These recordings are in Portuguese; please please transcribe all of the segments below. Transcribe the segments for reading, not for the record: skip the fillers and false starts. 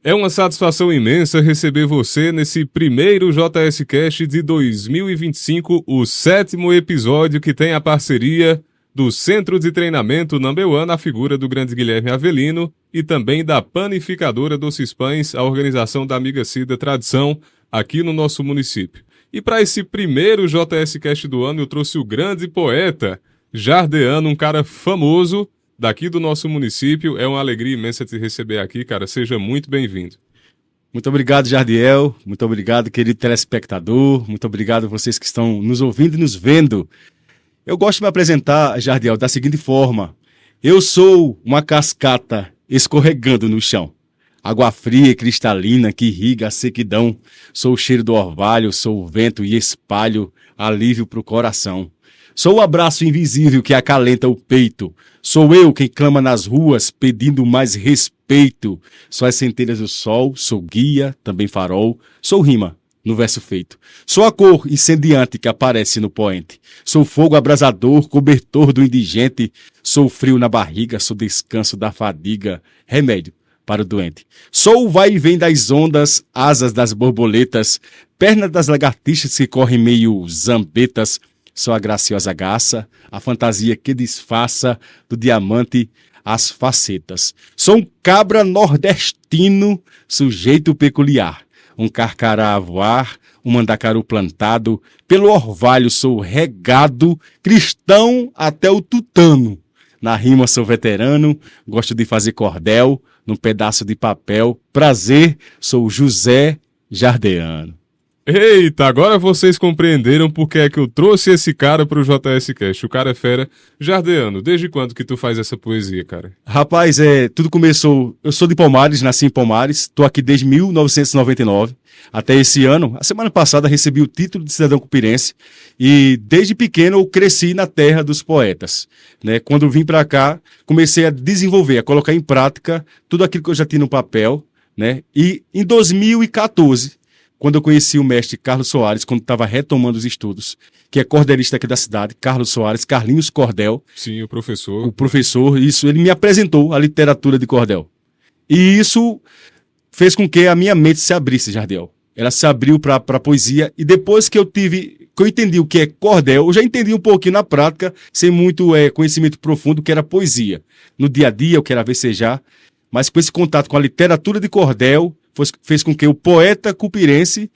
É uma satisfação imensa receber você nesse primeiro JS Cast de 2025, o 7º episódio que tem a parceria do Centro de Treinamento Number One, na figura do grande Guilherme Avelino, e também da panificadora Doces Pães, a organização da amiga Cida Tradição, aqui no nosso município. E para esse primeiro JS Cast do ano, eu trouxe o grande poeta Jardeano, um cara famoso daqui do nosso município. É uma alegria imensa te receber aqui, cara. Seja muito bem-vindo. Muito obrigado, Jardiel. Muito obrigado, querido telespectador. Muito obrigado a vocês que estão nos ouvindo e nos vendo. Eu gosto de me apresentar, Jardiel, da seguinte forma. Eu sou uma cascata escorregando no chão. Água fria e cristalina que irriga a sequidão. Sou o cheiro do orvalho, sou o vento e espalho alívio pro coração. Sou o abraço invisível que acalenta o peito. Sou eu quem clama nas ruas pedindo mais respeito. Sou as centelhas do sol, sou guia, também farol. Sou rima no verso feito. Sou a cor incendiante que aparece no poente. Sou fogo abrasador, cobertor do indigente. Sou frio na barriga, sou descanso da fadiga, remédio para o doente. Sou o vai e vem das ondas, asas das borboletas, pernas das lagartixas que correm meio zambetas. Sou a graciosa garça, a fantasia que disfarça do diamante as facetas. Sou um cabra nordestino, sujeito peculiar. Um carcará a voar, um mandacaru plantado. Pelo orvalho sou regado, cristão até o tutano. Na rima sou veterano, gosto de fazer cordel, num pedaço de papel. Prazer, sou José Jardeano. Eita, agora vocês compreenderam por que é que eu trouxe esse cara pro JS Cast. O cara é fera. Jardeano, desde quando que tu faz essa poesia, cara? Rapaz, tudo começou... Eu sou de Palmares, nasci em Palmares, tô aqui desde 1999, até esse ano. A semana passada recebi o título de cidadão cupirense e desde pequeno eu cresci na terra dos poetas, né? Quando vim pra cá, comecei a desenvolver, a colocar em prática tudo aquilo que eu já tinha no papel, né? E em 2014... quando eu conheci o mestre Carlos Soares, quando estava retomando os estudos, que é cordelista aqui da cidade, Carlos Soares, Carlinhos Cordel. Sim, o professor. O professor, isso, ele me apresentou a literatura de cordel. E isso fez com que a minha mente se abrisse, Jardiel. Ela se abriu para a poesia, e depois que eu entendi o que é cordel, eu já entendi um pouquinho na prática, sem muito conhecimento profundo, que era poesia. No dia a dia, eu quero vecejar, mas com esse contato com a literatura de cordel, fez com que o poeta cupirense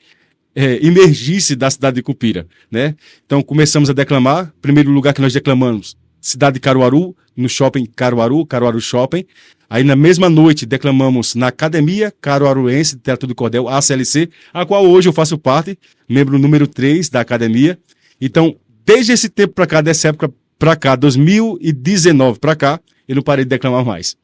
emergisse da cidade de Cupira, né? Então começamos a declamar. Primeiro lugar que nós declamamos, cidade de Caruaru, no shopping Caruaru Shopping. Aí na mesma noite declamamos na Academia Caruaruense de Literatura de Cordel, ACLC, a qual hoje eu faço parte, membro número 3 da academia. Então, desde esse tempo para cá, dessa época para cá, 2019 para cá, eu não parei de declamar mais.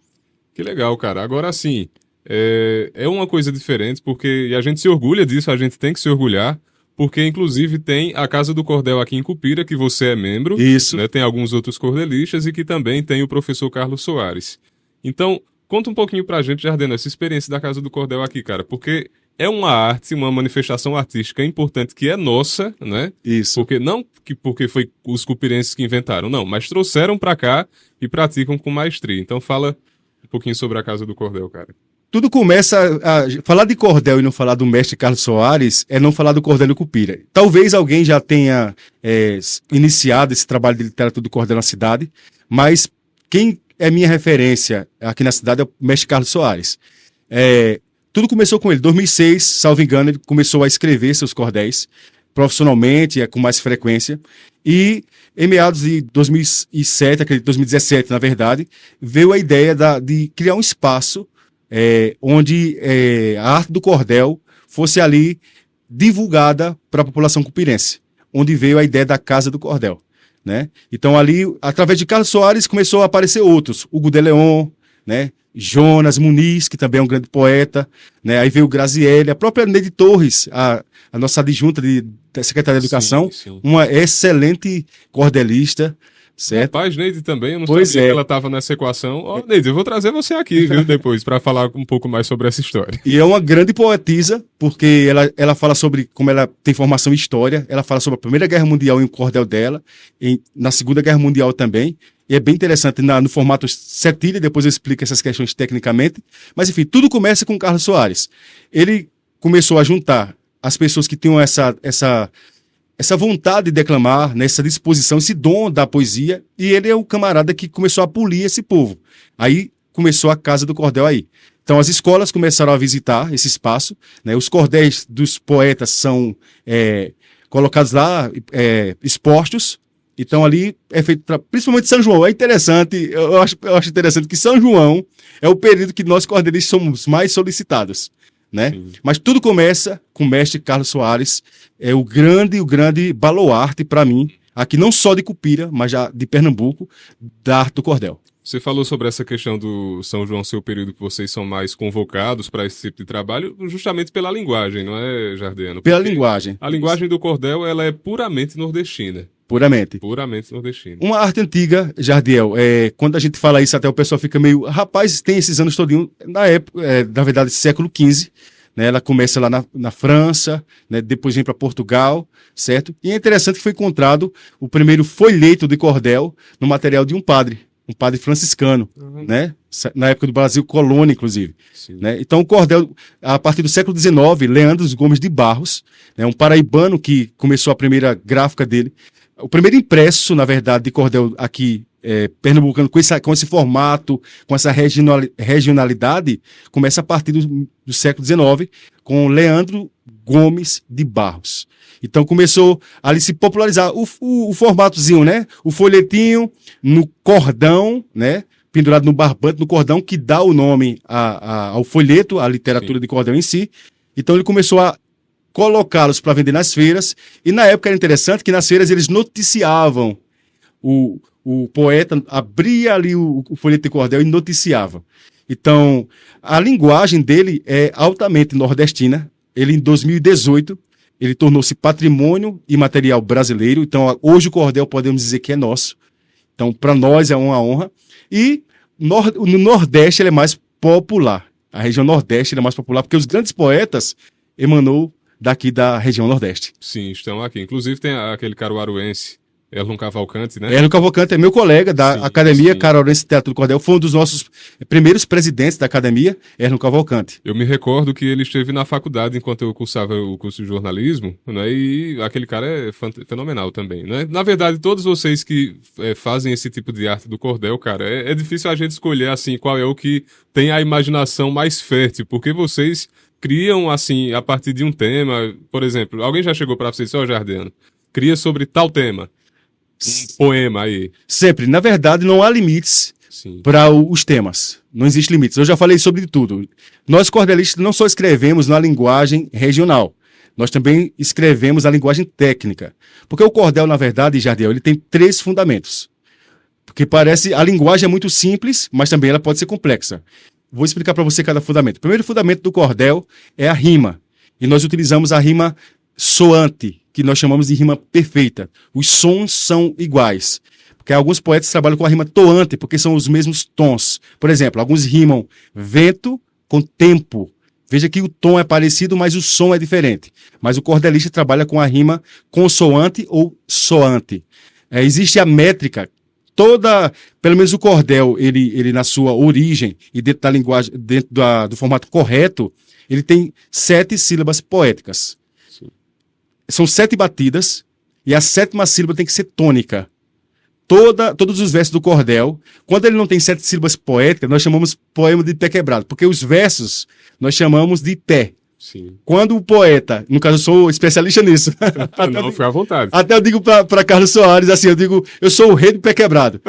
Que legal, cara. Agora sim, é uma coisa diferente, porque a gente se orgulha disso, a gente tem que se orgulhar, porque inclusive tem a Casa do Cordel aqui em Cupira, que você é membro. Isso. Né, tem alguns outros cordelistas e que também tem o professor Carlos Soares. Então, conta um pouquinho pra gente, Jardeano, essa experiência da Casa do Cordel aqui, cara, porque é uma arte, uma manifestação artística importante que é nossa, né? Isso. Porque foi os cupirenses que inventaram, não, mas trouxeram pra cá e praticam com maestria. Então fala um pouquinho sobre a Casa do Cordel, cara. Tudo começa falar de cordel e não falar do mestre Carlos Soares é não falar do cordel do Cupira. Talvez alguém já tenha iniciado esse trabalho de literatura do cordel na cidade, mas quem é minha referência aqui na cidade é o mestre Carlos Soares. Tudo começou com ele. Em 2006, salvo engano, ele começou a escrever seus cordéis profissionalmente, com mais frequência. E em meados de 2007, acredito, 2017, na verdade, veio a ideia de criar um espaço onde a arte do cordel fosse ali divulgada para a população cupirense, onde veio a ideia da Casa do Cordel, né? Então ali, através de Carlos Soares, começou a aparecer outros, Hugo de Leon, né? Jonas Muniz, que também é um grande poeta, né? Aí veio Graziele, a própria Neide Torres, a nossa adjunta da Secretaria de Educação, sim. Uma excelente cordelista, certo? Rapaz, Neide também, eu não sabia que ela estava nessa equação. Ó, Neide, eu vou trazer você aqui, viu, depois, para falar um pouco mais sobre essa história. E é uma grande poetisa, porque ela fala sobre como ela tem formação em história, ela fala sobre a Primeira Guerra Mundial e o cordel dela, na Segunda Guerra Mundial também, e é bem interessante no formato setilha, depois eu explico essas questões tecnicamente, mas enfim, tudo começa com Carlos Soares. Ele começou a juntar as pessoas que tinham essa vontade de declamar, né, essa disposição, esse dom da poesia, e ele é o camarada que começou a polir esse povo. Aí começou a Casa do Cordel aí. Então as escolas começaram a visitar esse espaço, né, os cordéis dos poetas são colocados lá, expostos. Então ali é feito, principalmente São João, é interessante, eu acho interessante que São João é o período que nós cordelistas somos mais solicitados, né? Mas tudo começa com o mestre Carlos Soares, é o grande baluarte para mim, aqui não só de Cupira, mas já de Pernambuco, da arte do cordel. Você falou sobre essa questão do São João ser o período que vocês são mais convocados para esse tipo de trabalho, justamente pela linguagem, não é, Jardiano? Pela linguagem. A linguagem do cordel, ela é puramente nordestina. Puramente. Puramente nordestina. Uma arte antiga, Jardiel, quando a gente fala isso, até o pessoal fica meio... Rapaz, tem esses anos todinho, na época, na verdade, século XV, né? Ela começa lá na França, né? Depois vem para Portugal, certo? E é interessante que foi encontrado o primeiro folheto de cordel no material de um padre franciscano, né? Na época do Brasil colônia, inclusive. Né? Então o cordel, a partir do século XIX, Leandro Gomes de Barros, né? Um paraibano que começou a primeira gráfica dele, o primeiro impresso, na verdade, de cordel aqui pernambucano, com esse formato, com essa regionalidade, começa a partir do século XIX, com Leandro Gomes de Barros. Então começou a ali se popularizar o formatozinho, né? O folhetinho no cordão, né? Pendurado no barbante, no cordão, que dá o nome ao folheto, à literatura de cordel em si. Então ele começou a colocá-los para vender nas feiras, e na época era interessante que nas feiras eles noticiavam, o poeta abria ali o folheto de cordel e noticiava. Então, a linguagem dele é altamente nordestina. Ele, em 2018, ele tornou-se patrimônio imaterial brasileiro, então hoje o cordel podemos dizer que é nosso. Então, para nós é uma honra. E no Nordeste ele é mais popular. A região Nordeste ele é mais popular, porque os grandes poetas emanou daqui da região Nordeste. Sim, estão aqui. Inclusive tem aquele caruaruense, Erlon Cavalcante, né? Erlon Cavalcante é meu colega da Academia Caruaruense Teatro do Cordel, foi um dos nossos primeiros presidentes da academia, Erlon Cavalcante. Eu me recordo que ele esteve na faculdade enquanto eu cursava o curso de jornalismo, né? E aquele cara é fenomenal também, né? Na verdade, todos vocês que fazem esse tipo de arte do cordel, cara, é difícil a gente escolher, assim, qual é o que tem a imaginação mais fértil, porque vocês criam, assim, a partir de um tema. Por exemplo, alguém já chegou pra você e disse, Jardiano, cria sobre tal tema. Um poema aí. Sempre. Na verdade, não há limites para os temas. Não existe limites. Eu já falei sobre tudo. Nós, cordelistas, não só escrevemos na linguagem regional, nós também escrevemos na linguagem técnica. Porque o cordel, na verdade, Jardiel, ele tem 3 fundamentos. Porque parece... A linguagem é muito simples, mas também ela pode ser complexa. Vou explicar para você cada fundamento. O primeiro fundamento do cordel é a rima. E nós utilizamos a rima soante, que nós chamamos de rima perfeita. Os sons são iguais. Porque alguns poetas trabalham com a rima toante, porque são os mesmos tons. Por exemplo, alguns rimam vento com tempo. Veja que o tom é parecido, mas o som é diferente. Mas o cordelista trabalha com a rima consoante ou soante. Existe a métrica. Pelo menos o cordel, ele na sua origem e dentro da linguagem, dentro do formato correto, ele tem 7 sílabas poéticas. São 7 batidas, e a 7ª sílaba tem que ser tônica. Todos os versos do cordel, quando ele não tem 7 sílabas poéticas, nós chamamos poema de pé quebrado, porque os versos nós chamamos de pé. Sim. Quando o poeta, no caso eu sou especialista nisso. Não, foi à vontade. Até eu digo para Carlos Soares, assim, eu sou o rei do pé quebrado.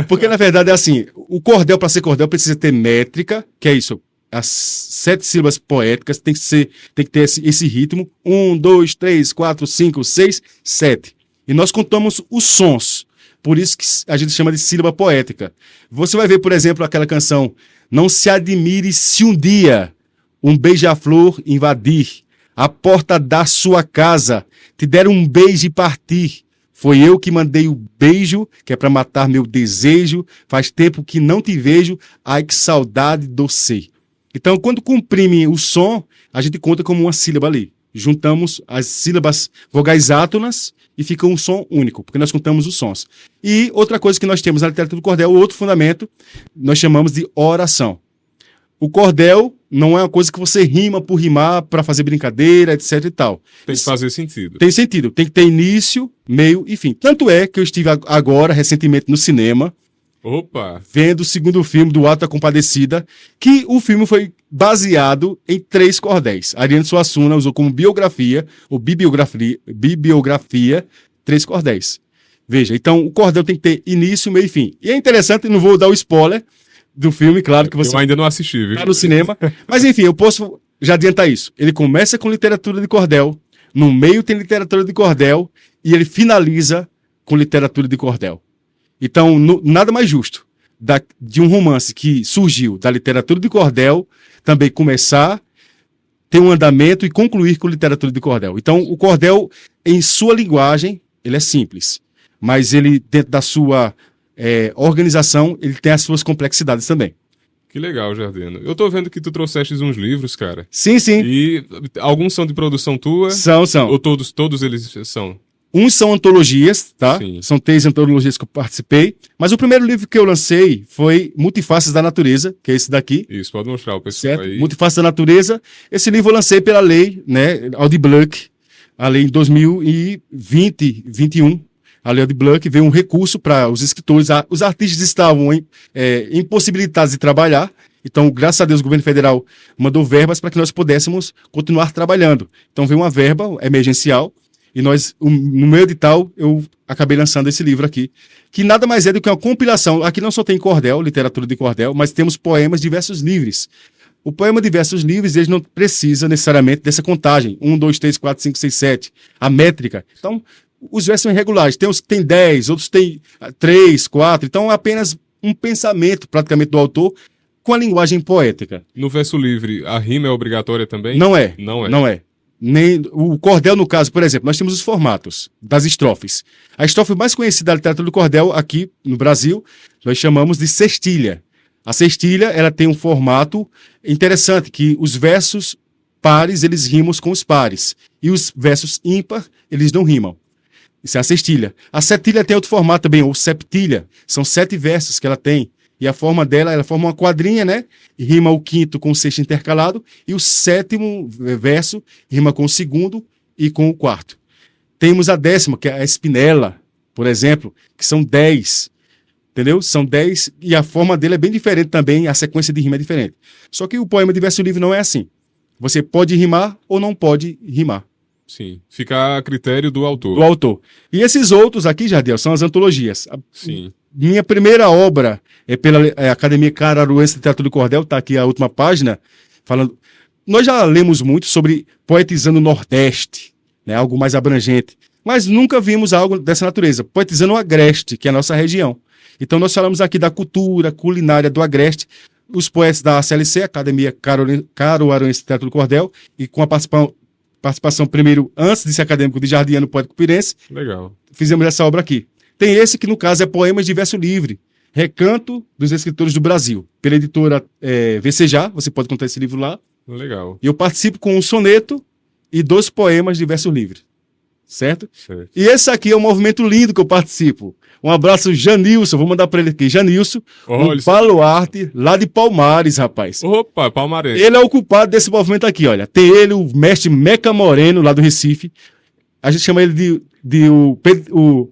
Porque na verdade é assim, o cordel, para ser cordel, precisa ter métrica, que é isso. As 7 sílabas poéticas tem que ter esse ritmo. 1, 2, 3, 4, 5, 6, 7. E nós contamos os sons. Por isso que a gente chama de sílaba poética. Você vai ver, por exemplo, aquela canção Não se admire se um dia um beija-flor invadir a porta da sua casa, te der um beijo e partir. Foi eu que mandei o beijo, que é para matar meu desejo. Faz tempo que não te vejo, ai que saudade doce. Então, quando comprime o som, a gente conta como uma sílaba ali. juntamos as sílabas vogais átonas e fica um som único, porque nós contamos os sons. E outra coisa que nós temos na literatura do cordel, outro fundamento, nós chamamos de oração. O cordel não é uma coisa que você rima por rimar, para fazer brincadeira, etc e tal. Tem que fazer sentido. Tem sentido. Tem que ter início, meio e fim. Tanto é que eu estive agora, recentemente, no cinema, Opa! vendo o segundo filme do Alto da Compadecida, que o filme foi baseado em 3 cordéis. Ariano Suassuna usou como biografia, ou bibliografia, 3 cordéis. Veja, então o cordel tem que ter início, meio e fim. E é interessante, não vou dar o spoiler do filme, claro que você Eu ainda não assisti, viu? está no cinema, mas enfim, eu posso já adiantar isso. Ele começa com literatura de cordel, no meio tem literatura de cordel, e ele finaliza com literatura de cordel. Então, nada mais justo de um romance que surgiu da literatura de cordel também começar, ter um andamento e concluir com literatura de cordel. Então, o cordel, em sua linguagem, ele é simples, mas ele, dentro da sua organização, ele tem as suas complexidades também. Que legal, Jardino. Eu tô vendo que tu trouxeste uns livros, cara. Sim, sim. E alguns são de produção tua? São. Ou todos eles são? Uns são antologias, tá? Sim. São 3 antologias que eu participei. Mas o primeiro livro que eu lancei foi Multifaces da Natureza, que é esse daqui. Isso, pode mostrar o pessoal Certo? aí. Multifaces da Natureza. Esse livro eu lancei pela lei, né? Aldir Blanc, a lei em 2021. A lei Aldir Blanc veio um recurso para os escritores. Os artistas estavam impossibilitados de trabalhar. Então, graças a Deus, o governo federal mandou verbas para que nós pudéssemos continuar trabalhando. Então, veio uma verba emergencial. E nós, no meu edital, eu acabei lançando esse livro aqui, que nada mais é do que uma compilação. Aqui não só tem cordel, literatura de cordel, mas temos poemas de versos livres. O poema de versos livres, ele não precisa necessariamente dessa contagem. 1, 2, 3, 4, 5, 6, 7. A métrica. Então, os versos são irregulares. Tem uns que tem 10, outros tem 3, 4. Então, é apenas um pensamento, praticamente, do autor com a linguagem poética. No verso livre, a rima é obrigatória também? Não é. Não é. Não é. Nem o cordel, no caso, por exemplo, nós temos os formatos das estrofes. A estrofe mais conhecida da literatura do cordel aqui no Brasil, nós chamamos de cestilha. A cestilha, ela tem um formato interessante, que os versos pares, eles rimam com os pares. E os versos ímpar, eles não rimam. Isso é a cestilha. A setilha tem outro formato também, ou septilha. São 7 versos que ela tem. E a forma dela, ela forma uma quadrinha, né? E rima o quinto com o sexto intercalado. E o 7º verso rima com o 2º e com o 4º. Temos a 10ª, que é a espinela, por exemplo, que são 10. Entendeu? São 10 e a forma dele é bem diferente também, a sequência de rima é diferente. Só que o poema de verso livre não é assim. Você pode rimar ou não pode rimar. Sim. Fica a critério do autor. Do autor. E esses outros aqui, Jardiel, são as antologias. Sim. Minha primeira obra é pela Academia Cararuense de Literatura do Cordel, está aqui a última página, falando. Nós já lemos muito sobre poetizando o Nordeste, né, algo mais abrangente, mas nunca vimos algo dessa natureza, poetizando o Agreste, que é a nossa região. Então nós falamos aqui da cultura culinária do Agreste, os poetas da ACLC, Academia Caruaruense de Literatura do Cordel, e com a participação primeiro, antes de ser acadêmico, de Jardiano Poético Pirense, Legal. fizemos essa obra aqui. Tem esse que, no caso, é Poemas de Verso Livre, Recanto dos Escritores do Brasil, pela editora Vecejar, você pode encontrar esse livro lá. Legal. E eu participo com um soneto e 2 poemas de verso livre, certo? Certo. E esse aqui é um movimento lindo que eu participo. Um abraço, Janilson, vou mandar para ele aqui. Janilson, Olha, um baluarte lá de Palmares, rapaz. Opa, palmarense. Ele é o culpado desse movimento aqui, olha. Tem ele, o mestre Meca Moreno, lá do Recife. A gente chama ele de o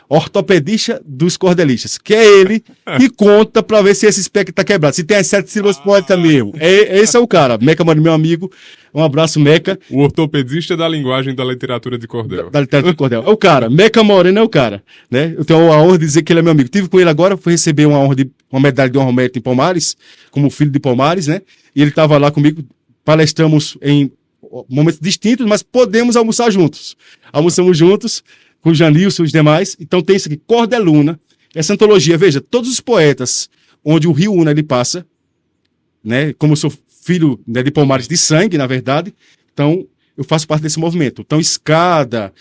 ortopedista dos cordelistas, que é ele que conta pra ver se esse espectro tá quebrado. Se tem as 7 sílabas poética mesmo. Esse é o cara. Meca Moreno, meu amigo. Um abraço, Meca. O ortopedista da linguagem da literatura de cordel. Da literatura de cordel. É o cara. Meca Moreno é o cara. Né? Eu tenho a honra de dizer que ele é meu amigo. Tive com ele agora, fui receber uma medalha de honra ao mérito em Palmares, como filho de Palmares, né? E ele estava lá comigo, palestramos em momentos distintos, mas podemos almoçar juntos. Almoçamos juntos com o Janilson e os demais. Então tem isso aqui, Cordeluna. Essa antologia, veja, todos os poetas onde o Rio Una ele passa, né? Como eu sou filho, né, de Palmares de sangue, na verdade, então eu faço parte desse movimento. Então, Escada,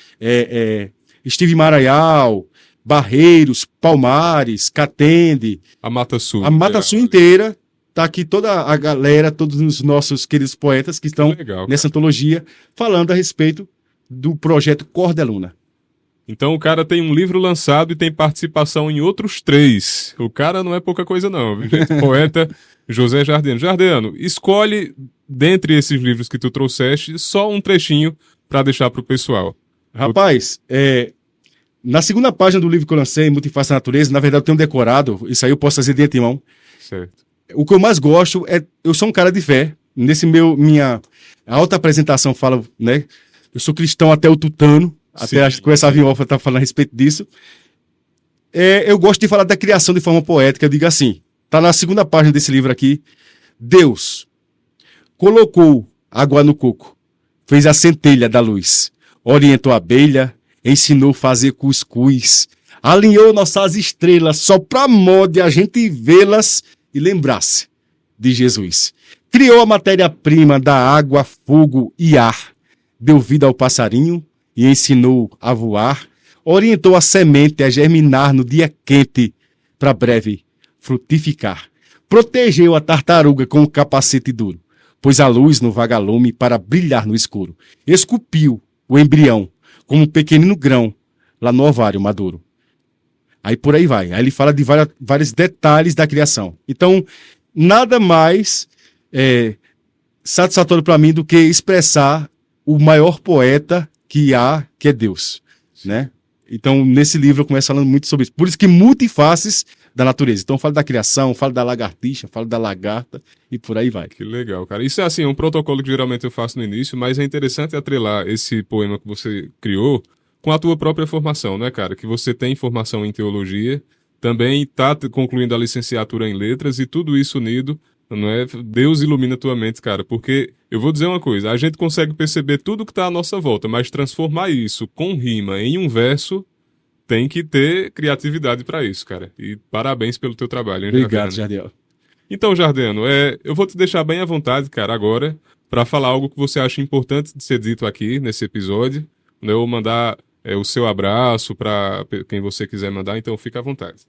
Steve Maraial, Barreiros, Palmares, Catende, A Mata Sul. a Mata Sul inteira tá aqui toda a galera, todos os nossos queridos poetas que estão legal, nessa antologia falando a respeito do projeto Cordeluna. Então o cara tem um livro lançado e tem participação em outros 3. O cara não é pouca coisa não, viu, gente? Poeta José Jardiano. Jardiano, escolhe, dentre esses livros que tu trouxeste, só um trechinho para deixar pro pessoal. Rapaz, na segunda página do livro que eu lancei, Multiface da Natureza, na verdade eu tenho decorado, isso aí eu posso fazer de antemão. Certo. O que eu mais gosto eu sou um cara de fé, minha alta apresentação fala, né, eu sou cristão até o tutano, até acho que com essa vinhofa tá falando a respeito disso. Eu gosto de falar da criação de forma poética, eu digo assim, tá na segunda página desse livro aqui, Deus colocou água no coco, fez a centelha da luz, orientou a abelha, ensinou a fazer cuscuz, alinhou nossas estrelas só para modo a gente vê-las e lembrar-se de Jesus. Criou a matéria-prima da água, fogo e ar, deu vida ao passarinho e ensinou a voar, orientou a semente a germinar no dia quente para breve frutificar. Protegeu a tartaruga com um capacete duro, pôs a luz no vagalume para brilhar no escuro. Esculpiu o embrião como um pequenino grão lá no ovário maduro. Aí por aí vai. Aí ele fala de vários detalhes da criação. Então, nada mais satisfatório para mim do que expressar o maior poeta que há, que é Deus, né? Então, nesse livro eu começo falando muito sobre isso. Por isso que multifaces da natureza. Então, eu falo da criação, falo da lagartixa, falo da lagarta e por aí vai. Que legal, cara. Isso é assim, um protocolo que geralmente eu faço no início, mas é interessante atrelar esse poema que você criou com a tua própria formação, né, cara? Que você tem formação em teologia, também está concluindo a licenciatura em letras e tudo isso unido, não é? Deus ilumina tua mente, cara, porque eu vou dizer uma coisa, a gente consegue perceber tudo que está à nossa volta, mas transformar isso com rima em um verso tem que ter criatividade para isso, cara. E parabéns pelo teu trabalho, hein, Obrigado, Jardiano? Jardiel. Então, Jardiano, eu vou te deixar bem à vontade, cara, agora, para falar algo que você acha importante de ser dito aqui nesse episódio, né? Eu mandar o seu abraço para quem você quiser mandar, então fica à vontade.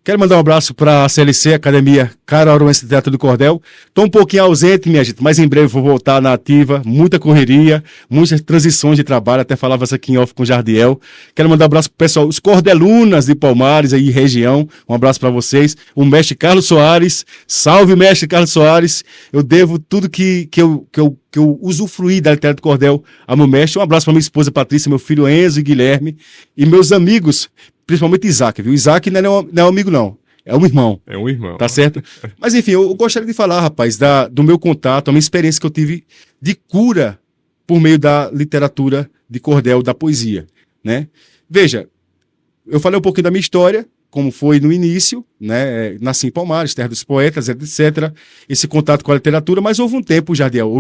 Quero mandar um abraço para a CLC, Academia Caruaruense de Teatro do Cordel. Estou um pouquinho ausente, minha gente, mas em breve vou voltar na ativa. Muita correria, muitas transições de trabalho. Até falava isso aqui em off com o Jardiel. Quero mandar um abraço pro pessoal, os Cordelunas de Palmares, aí região. Um abraço para vocês. O mestre Carlos Soares. Salve, mestre Carlos Soares. Eu devo tudo que eu usufruí da literatura do cordel ao meu mestre. Um abraço para minha esposa Patrícia, meu filho Enzo e Guilherme. E meus amigos, principalmente Isaac, viu? Isaac não é um amigo, não. É um irmão. É um irmão. Tá certo? Mas, enfim, eu gostaria de falar, rapaz, do meu contato, a minha experiência que eu tive de cura por meio da literatura de cordel, da poesia, né? Veja, eu falei um pouquinho da minha história, como foi no início, né? Nasci em Palmares, terra dos poetas, etc. Esse contato com a literatura, mas houve um tempo, Jardiel,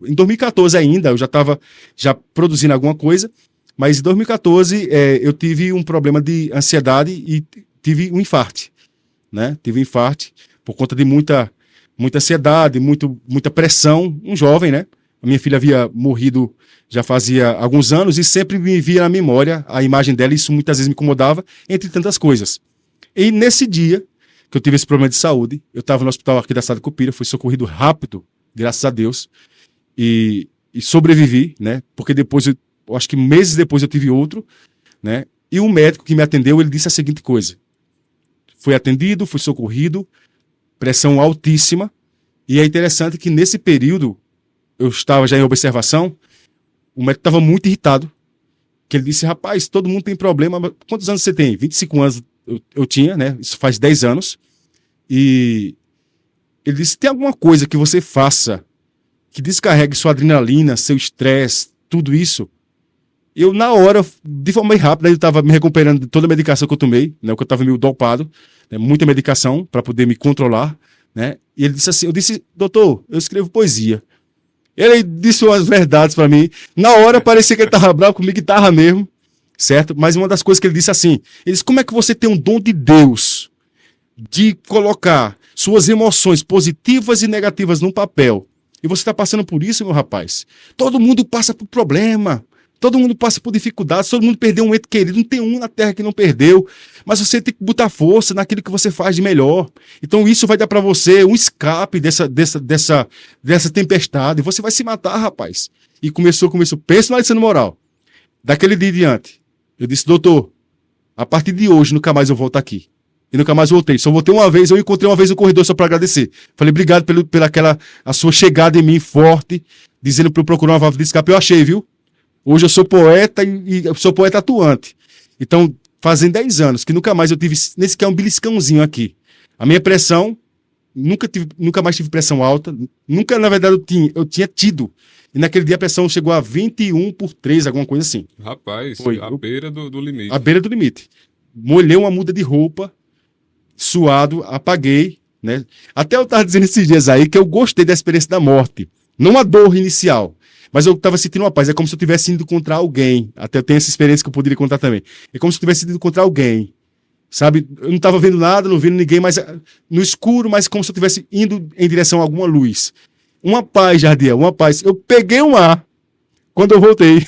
em 2014 ainda, eu já estava produzindo alguma coisa, mas em 2014 eu tive um problema de ansiedade e tive um infarte, né? Tive um infarte por conta de muita ansiedade, muita pressão. Um jovem, né? A minha filha havia morrido já fazia alguns anos e sempre me via na memória a imagem dela e isso muitas vezes me incomodava, entre tantas coisas. E nesse dia que eu tive esse problema de saúde, eu estava no hospital aqui da cidade de Cupira, fui socorrido rápido, graças a Deus, e sobrevivi, né? Porque depois, eu acho que meses depois eu tive outro, né? E o médico que me atendeu, ele disse a seguinte coisa: fui atendido, fui socorrido, pressão altíssima, e é interessante que nesse período eu estava já em observação, o médico estava muito irritado, que ele disse: rapaz, todo mundo tem problema, mas quantos anos você tem? 25 anos eu tinha, né? Isso faz 10 anos, e ele disse: tem alguma coisa que você faça que descarregue sua adrenalina, seu estresse, tudo isso? Eu, na hora, de forma bem rápida, eu estava me recuperando de toda a medicação que eu tomei, né? Porque eu estava meio dopado, né? Muita medicação para poder me controlar, né? E ele disse assim, eu disse: doutor, eu escrevo poesia. Ele disse umas verdades para mim. Na hora parecia que ele estava bravo comigo, que estava mesmo, certo? Mas uma das coisas que ele disse assim, ele disse: como é que você tem um dom de Deus de colocar suas emoções positivas e negativas num papel? E você está passando por isso, meu rapaz? Todo mundo passa por problema. Todo mundo passa por dificuldades, todo mundo perdeu um ente querido, não tem um na Terra que não perdeu. Mas você tem que botar força naquilo que você faz de melhor. Então isso vai dar para você um escape dessa tempestade. Você vai se matar, rapaz. E começou. Pensa na lição moral. Daquele dia em diante, eu disse, doutor, a partir de hoje nunca mais eu volto aqui. E nunca mais voltei. Só voltei uma vez, eu encontrei uma vez no corredor só para agradecer. Falei, obrigado pela a sua chegada em mim forte, dizendo para eu procurar uma válvula de escape. Eu achei, viu? Hoje eu sou poeta e eu sou poeta atuante. Então, fazem 10 anos que nunca mais eu tive, nesse que é um beliscãozinho aqui. A minha pressão, nunca mais tive pressão alta. Nunca, na verdade, eu tinha tido. E naquele dia a pressão chegou a 21/3, alguma coisa assim. Rapaz, Foi à beira do limite. À beira do limite. Molhei uma muda de roupa, suado, apaguei, né? Até eu estava dizendo esses dias aí que eu gostei da experiência da morte. Não a dor inicial, mas eu estava sentindo uma paz. É como se eu tivesse ido encontrar alguém. Até eu tenho essa experiência que eu poderia contar também. É como se eu tivesse ido encontrar alguém. Sabe? Eu não estava vendo nada, não vendo ninguém, mas no escuro, mas como se eu estivesse indo em direção a alguma luz. Uma paz, Jardiel, uma paz. Eu peguei um ar quando eu voltei.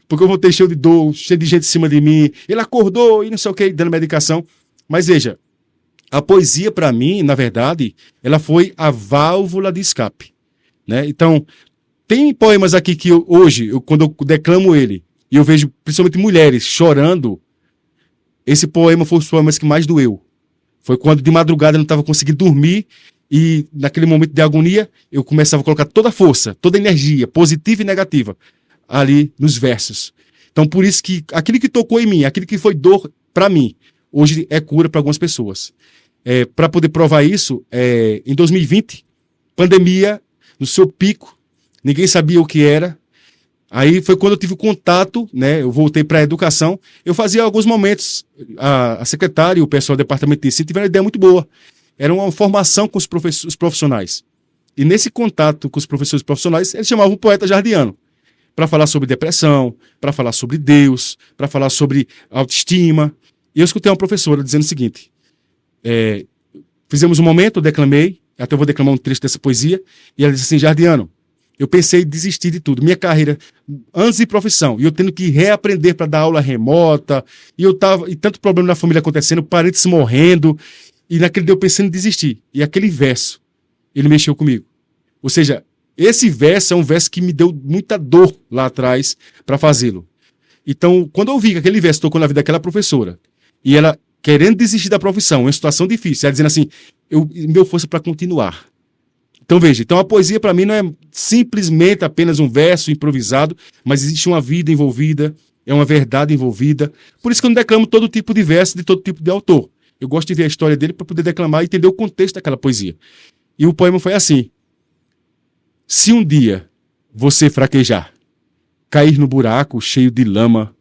Porque eu voltei cheio de dor, cheio de gente em cima de mim. Ele acordou e não sei o que, dando medicação. Mas veja, a poesia para mim, na verdade, ela foi a válvula de escape, né? Então, tem poemas aqui que hoje, quando eu declamo ele, e eu vejo principalmente mulheres chorando, esse poema foi um dos poemas que mais doeu. Foi quando de madrugada eu não estava conseguindo dormir e naquele momento de agonia eu começava a colocar toda a força, toda a energia, positiva e negativa, ali nos versos. Então, por isso que aquilo que tocou em mim, aquilo que foi dor para mim, hoje é cura para algumas pessoas. Para poder provar isso, em 2020, pandemia, no seu pico, ninguém sabia o que era. Aí foi quando eu tive contato, né? Eu voltei para a educação. Eu fazia alguns momentos, a secretária e o pessoal do departamento de ensino tiveram uma ideia muito boa. Era uma formação com os profissionais. E nesse contato com os professores profissionais, eles chamavam o poeta jardiano para falar sobre depressão, para falar sobre Deus, para falar sobre autoestima. E eu escutei uma professora dizendo o seguinte, fizemos um momento, eu declamei, até eu vou declamar um trecho dessa poesia, e ela disse assim, Jardiano, eu pensei em desistir de tudo, minha carreira, anos de profissão, e eu tendo que reaprender para dar aula remota, e tanto problema na família acontecendo, parentes morrendo, e naquele dia eu pensei em desistir. E aquele verso, ele mexeu comigo. Ou seja, esse verso é um verso que me deu muita dor lá atrás para fazê-lo. Então, quando eu vi que aquele verso tocou na vida daquela professora, e ela querendo desistir da profissão, uma situação difícil, ela dizendo assim, me deu força para continuar. Então veja, a poesia para mim não é simplesmente apenas um verso improvisado, mas existe uma vida envolvida, é uma verdade envolvida. Por isso que eu não declamo todo tipo de verso de todo tipo de autor. Eu gosto de ver a história dele para poder declamar e entender o contexto daquela poesia. E o poema foi assim. Se um dia você fraquejar, cair no buraco cheio de lama,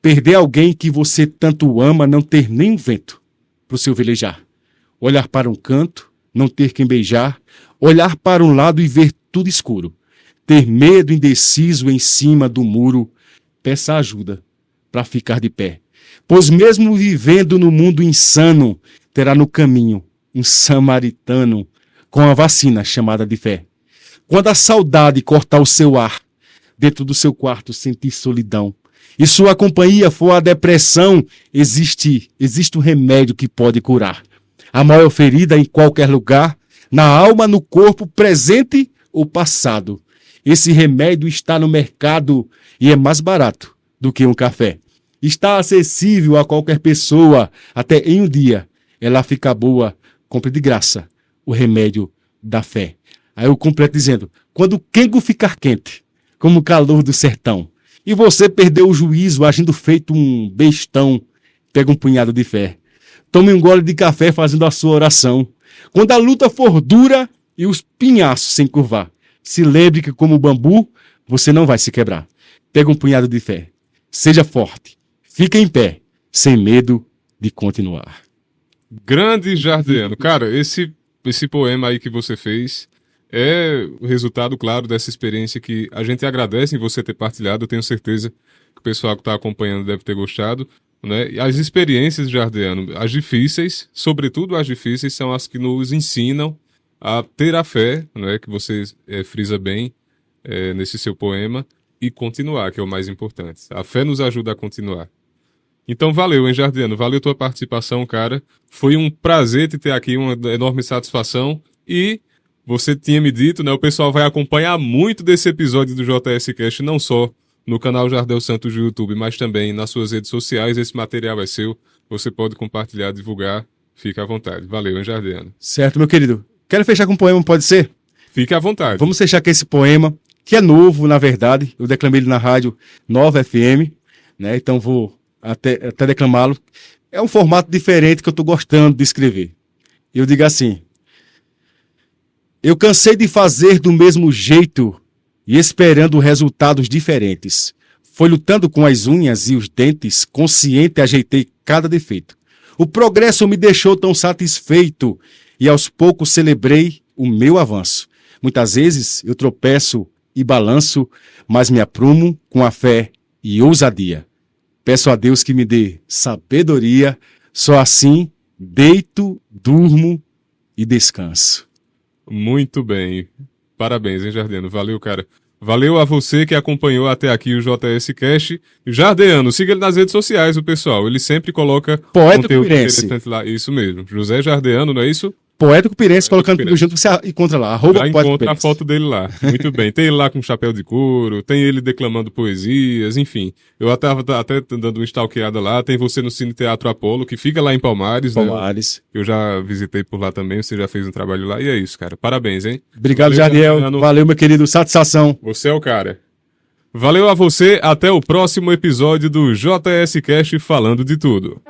perder alguém que você tanto ama, não ter nem um vento para o seu velejar, olhar para um canto, não ter quem beijar, olhar para um lado e ver tudo escuro, ter medo indeciso em cima do muro, peça ajuda para ficar de pé. Pois mesmo vivendo no mundo insano, terá no caminho um samaritano com a vacina chamada de fé. Quando a saudade cortar o seu ar, dentro do seu quarto sentir solidão, e sua companhia for a depressão, existe um remédio que pode curar. A maior ferida em qualquer lugar, na alma, no corpo, presente ou passado. Esse remédio está no mercado e é mais barato do que um café. Está acessível a qualquer pessoa, até em um dia ela fica boa, compre de graça o remédio da fé. Aí eu completo dizendo, quando o quengo ficar quente, como o calor do sertão, e você perdeu o juízo agindo feito um bestão, pega um punhado de fé. Tome um gole de café fazendo a sua oração. Quando a luta for dura e os pinhaços se encurvar, se lembre que como o bambu, você não vai se quebrar. Pega um punhado de fé. Seja forte. Fique em pé, sem medo de continuar. Grande Jardiano. Cara, esse poema aí que você fez é o resultado, claro, dessa experiência que a gente agradece em você ter partilhado. Eu tenho certeza que o pessoal que está acompanhando deve ter gostado, né? E as experiências, Jardiano, as difíceis, sobretudo as difíceis, são as que nos ensinam a ter a fé, né? Que você frisa bem nesse seu poema. e continuar, que é o mais importante. A fé nos ajuda a continuar. Então valeu, hein, Jardiano? Valeu tua participação, cara. Foi um prazer te ter aqui, uma enorme satisfação. E você tinha me dito, né? O pessoal vai acompanhar muito desse episódio do JS Cast, não só no canal Jardel Santos do YouTube, mas também nas suas redes sociais. Esse material é seu. Você pode compartilhar, divulgar. Fica à vontade. Valeu, hein, Jardiano? Certo, meu querido. Quero fechar com um poema, pode ser? Fique à vontade. Vamos fechar com esse poema, que é novo, na verdade. Eu declamei ele na rádio Nova FM, né? Então vou até declamá-lo. É um formato diferente que eu estou gostando de escrever. Eu digo assim: eu cansei de fazer do mesmo jeito e esperando resultados diferentes. Foi lutando com as unhas e os dentes, consciente ajeitei cada defeito. O progresso me deixou tão satisfeito e aos poucos celebrei o meu avanço. Muitas vezes eu tropeço e balanço, mas me aprumo com a fé e ousadia. Peço a Deus que me dê sabedoria, só assim deito, durmo e descanso. Muito bem. Parabéns, hein, Jardiano? Valeu, cara. Valeu a você que acompanhou até aqui o JS Cast. Jardiano, siga ele nas redes sociais, o pessoal. Ele sempre coloca Poeta conteúdo Cupirense. interessante lá. Isso mesmo. José Jardiano, não é isso? Poeta Cupirense, colocando tudo Cupirense. junto, você encontra lá. @ Já Poeta encontra a Cupirense. foto dele lá. Muito bem. Tem ele lá com chapéu de couro, tem ele declamando poesias, enfim. Eu estava até dando uma stalkeada lá. Tem você no Cine Teatro Apolo, que fica lá em Palmares, né? Palmares. Eu já visitei por lá também, você já fez um trabalho lá. E é isso, cara. Parabéns, hein? Obrigado, Valeu, Jardiel. Jardiano. Valeu, meu querido. Satisfação. Você é o cara. Valeu a você, até o próximo episódio do JS Cast Falando de Tudo.